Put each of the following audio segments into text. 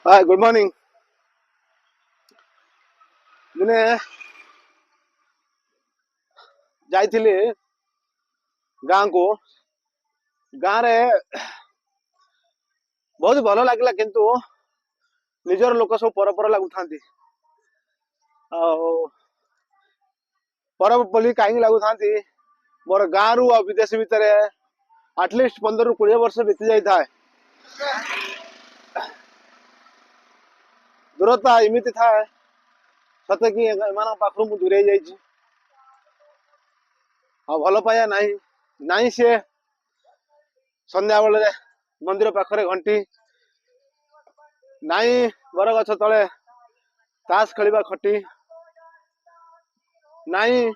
Hi good morning. दिने जाइथिली गाँ को। गाँ रे बहुत भल लागला किंतु निजर लोक सब पर लगुथांती। आ पर बोली कहीं लगुथांती मोर गाँ रु विदेश भितर एटलिस्ट 15 ରୁ 20 ବର୍ଷ बीती जाई थाए। दूरता एमती थाए सते कि एमान पाखु मु दूरे जाइछि। आ भल पाया नहीं नहीं सी संध्या बेले मंदिर पाखरे घंटी नहीं बर गछ तले ताश खेलिबा खटी नहीं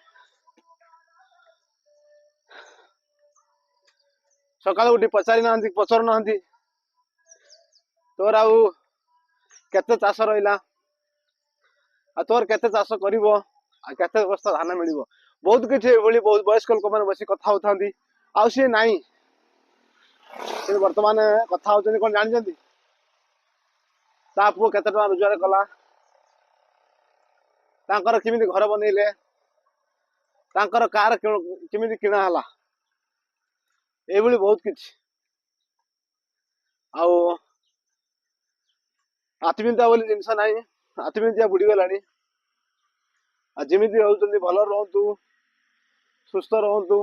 सकाल उठी पचारि ना पचर ना तोर आउ केते चाष रहिला आ तोर केते चाष करिवो आ केते बस्ता धान मिलिवो बहुत किछि एभली बहुत वयस्क लोक माने बसी कथा होथांती। आउ सी नहीं से वर्तमान कथा होचनी कोन जानि ता पुओ केते टका रोजगार कला तांकर किमिति घर बनैले तांकर कार किमिति किणा हला एभली बहुत किछि। आउ आत्मीयता बोली जिनस नहीं आत्मीयता बुड़ी गलानी। आ जिमिति रहउचंदी भल रहंतु सुस्थ रहंतु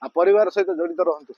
आ परिवार सहित जड़ित रहंतु।